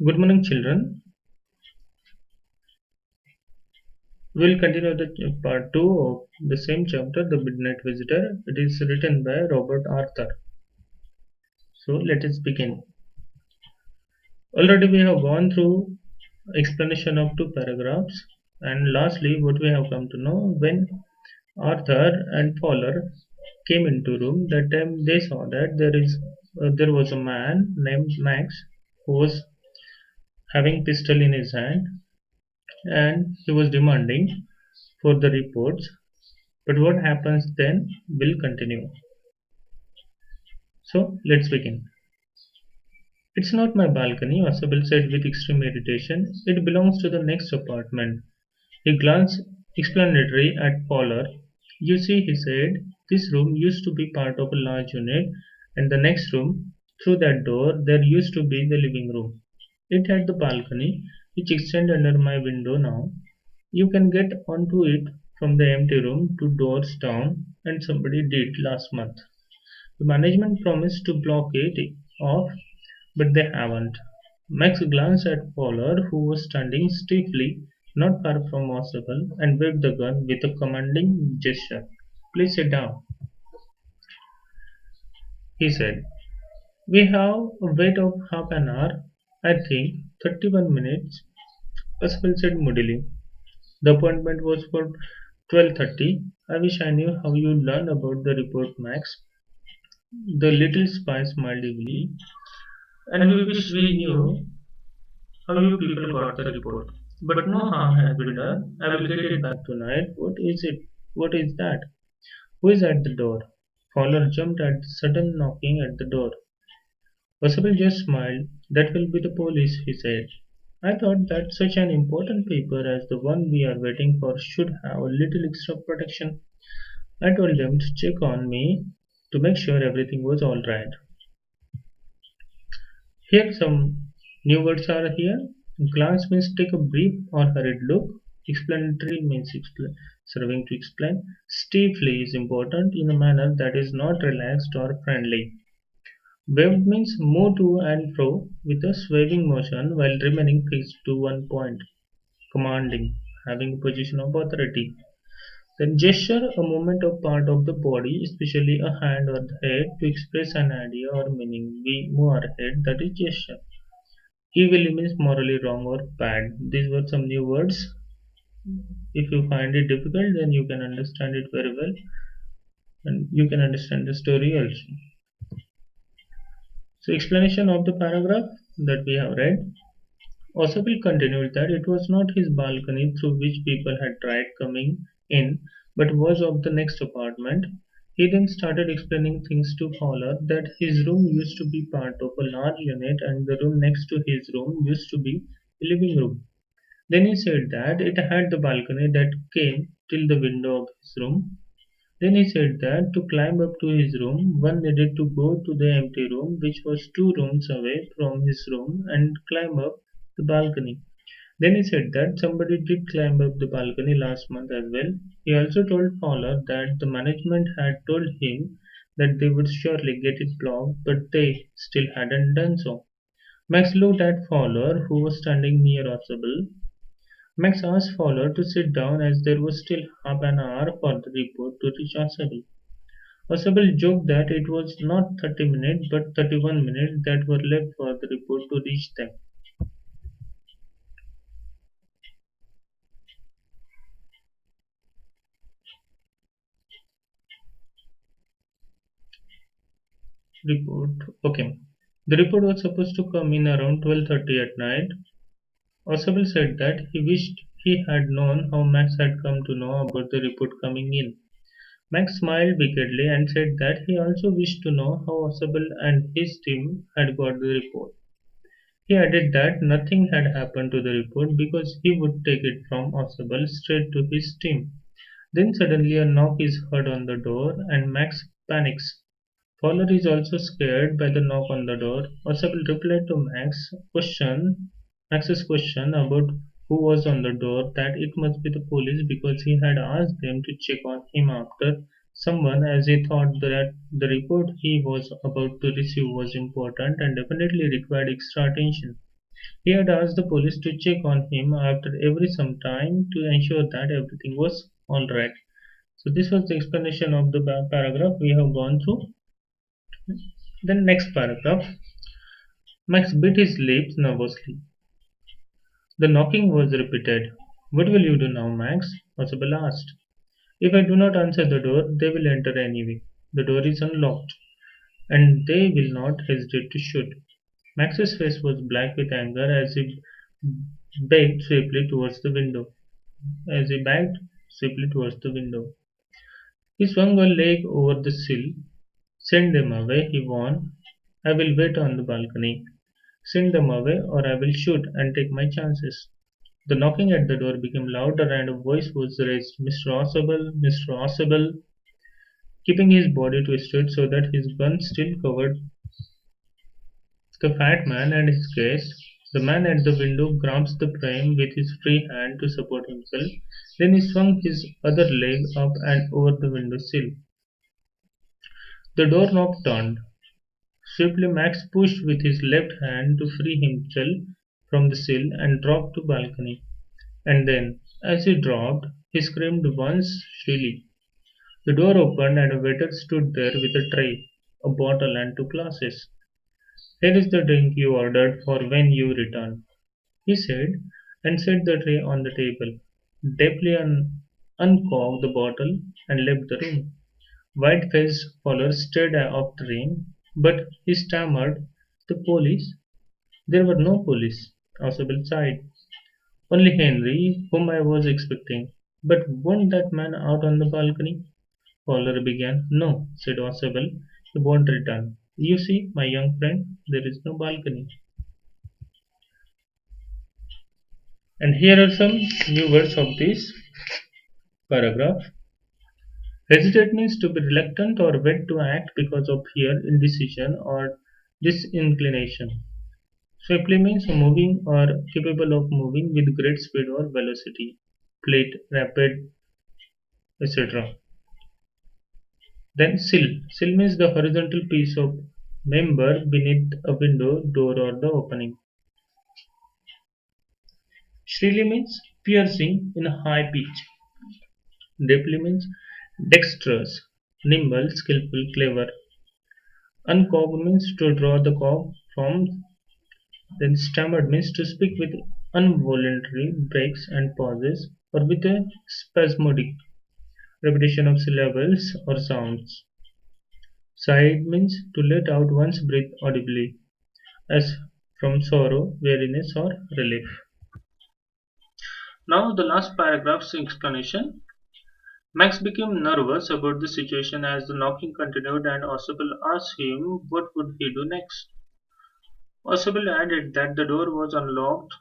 Good morning, children. We'll continue the part two of the same chapter, The Midnight Visitor. It is written by Robert Arthur. So let us begin. Already we have gone through explanation of two paragraphs, and lastly, what we have come to know when Arthur and Fowler came into room, that time they saw that there was a man named Max who was having pistol in his hand and he was demanding for the reports. But what happens then will continue. So let's begin. It's not my balcony, Wasable said with extreme irritation. It belongs to the next apartment. He glanced explanatory at Fowler. You see, he said, this room used to be part of a large unit, and the next room, through that door, there used to be the living room. It had the balcony, which extends under my window now. You can get onto it from the empty room 2 doors down, and somebody did last month. The management promised to block it off, but they haven't. Max glanced at Fowler, who was standing stiffly not far from Oswald, and waved the gun with a commanding gesture. Please sit down, he said. We have a wait of half an hour, I think 31 minutes, Oswald said moodily. The appointment was for 12:30. I wish I knew how you learned about the report, Max. The little spy smiled evilly. And we wish we knew how you people got the report. But no harm has been done. I will get it back tonight. What is it? What is that? Who is at the door? Fowler jumped at the sudden knocking at the door. Percival just smiled. That will be the police, he said. I thought that such an important paper as the one we are waiting for should have a little extra protection. I told them to check on me to make sure everything was all right. Here some new words are here. Glance means take a brief or hurried look. Explanatory means serving to explain. Stiffly is important in a manner that is not relaxed or friendly. Waved means move to and fro with a swaying motion while remaining fixed to one point. Commanding, having a position of authority. Then gesture, a movement of part of the body, especially a hand or the head, to express an idea or meaning. We move our head, that is gesture. Evilly means morally wrong or bad. These were some new words. If you find it difficult, then you can understand it very well and you can understand the story also. So, explanation of the paragraph that we have read. Oswald continued that it was not his balcony through which people had tried coming in, but was of the next apartment. He then started explaining things to Fowler that his room used to be part of a large unit and the room next to his room used to be a living room. Then he said that it had the balcony that came till the window of his room. Then he said that to climb up to his room, one needed to go to the empty room, which was 2 rooms away from his room, and climb up the balcony. Then he said that somebody did climb up the balcony last month as well. He also told Fowler that the management had told him that they would surely get it blocked, but they still hadn't done so. Max looked at Fowler, who was standing near Oswald. Max asked Fowler to sit down as there was still half an hour for the report to reach Oswald. Oswald joked that it was not 30 minutes but 31 minutes that were left for the report to reach them. Report. Okay. The report was supposed to come in around 12:30 at night. Oswald said that he wished he had known how Max had come to know about the report coming in. Max smiled wickedly and said that he also wished to know how Oswald and his team had got the report. He added that nothing had happened to the report because he would take it from Oswald straight to his team. Then suddenly a knock is heard on the door and Max panics. Fowler is also scared by the knock on the door. Oswald replied to Max's question about who was on the door that it must be the police because he had asked them to check on him after someone as he thought that the report he was about to receive was important and definitely required extra attention. He had asked the police to check on him after every some time to ensure that everything was all right. So this was the explanation of the paragraph we have gone through. Then next paragraph, Max bit his lips nervously. The knocking was repeated. What will you do now, Max? Oswald asked. If I do not answer the door, they will enter anyway. The door is unlocked, and they will not hesitate to shoot. Max's face was black with anger as he backed swiftly towards the window. As he backed swiftly towards the window, he swung a leg over the sill. Send them away, he warned. I will wait on the balcony. Send them away, or I will shoot and take my chances. The knocking at the door became louder, and a voice was raised. Mr. Osable, Mr. Osable, keeping his body twisted so that his gun still covered the fat man and his gaze. The man at the window grasped the frame with his free hand to support himself. Then he swung his other leg up and over the window sill. The doorknob turned. Swiftly Max pushed with his left hand to free himself from the sill and dropped to balcony. And then, as he dropped, he screamed once shrilly. The door opened and a waiter stood there with a tray, a bottle and two glasses. Here is the drink you ordered for when you return, he said, and set the tray on the table. Deftly uncorked the bottle and left the room. White-faced Fowler stared off the ring, but he stammered, "The police?" There were no police. Oswald sighed. "Only Henry, whom I was expecting. But won't that man out on the balcony?" Fowler began. "No," said Oswald, "he won't return. You see, my young friend, there is no balcony." And here are some new words of this paragraph. Hesitate means to be reluctant or wait to act because of fear, indecision, or disinclination. Swiftly means moving or capable of moving with great speed or velocity, fleet, rapid, etc. Then sill. Sill means the horizontal piece of member beneath a window, door, or the opening. Shrilly means piercing in a high pitch. Deftly means dexterous, nimble, skillful, clever. Uncocked means to draw the cock from. Then stammered means to speak with involuntary breaks and pauses or with a spasmodic repetition of syllables or sounds. Sighed means to let out one's breath audibly, as from sorrow, weariness, or relief. Now, the last paragraph's explanation. Max became nervous about the situation as the knocking continued, and Oswald asked him what would he do next. Oswald added that the door was unlocked,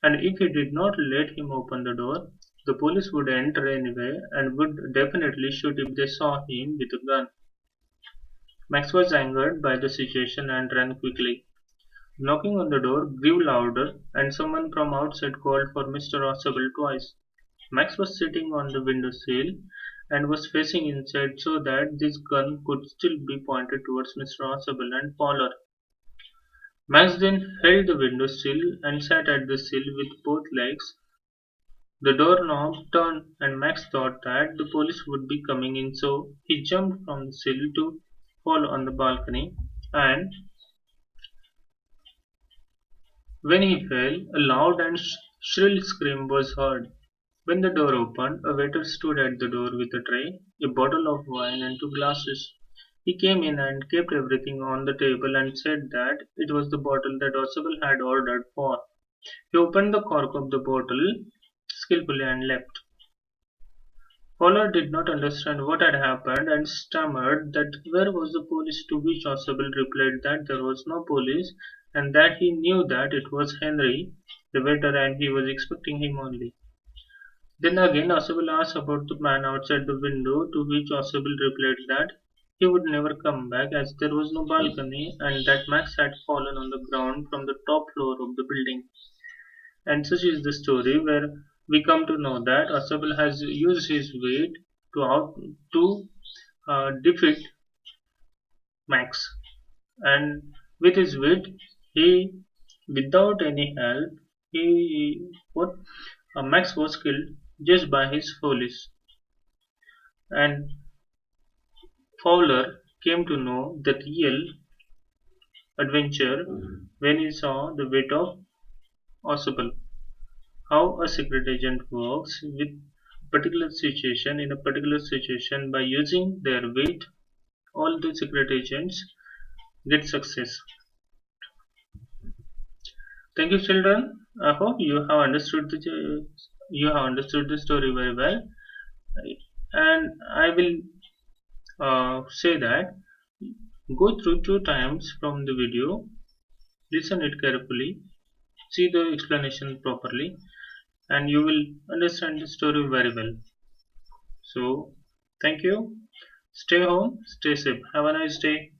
and if he did not let him open the door, the police would enter anyway and would definitely shoot if they saw him with a gun. Max was angered by the situation and ran quickly. Knocking on the door grew louder, and someone from outside called for Mr. Oswald twice. Max was sitting on the window sill and was facing inside so that this gun could still be pointed towards Mr. Oswald and Fowler. Max then held the window sill and sat at the sill with both legs. The doorknob turned, and Max thought that the police would be coming in, so he jumped from the sill to fall on the balcony. And when he fell, a loud and shrill scream was heard. When the door opened, a waiter stood at the door with a tray, a bottle of wine, and two glasses. He came in and kept everything on the table and said that it was the bottle that Oswald had ordered for. He opened the cork of the bottle skillfully and left. Fowler did not understand what had happened and stammered that where was the police, to which Oswald replied that there was no police and that he knew that it was Henry, the waiter, and he was expecting him only. Then again Oswald asked about the man outside the window, to which Oswald replied that he would never come back as there was no balcony and that Max had fallen on the ground from the top floor of the building. And such is the story where we come to know that Oswald has used his weight to defeat Max, and with his weight he Without any help, what Max was killed just by his follies, and Fowler came to know the real adventure when he saw the weight of Ossable, how a secret agent works with particular situation in a particular situation by using their weight. All the secret agents get success. Thank you, children. I hope you have understood the story very well, and I will say that go through two times from the video, listen it carefully, see the explanation properly, and you will understand the story very well. So, thank you. Stay home, stay safe. Have a nice day.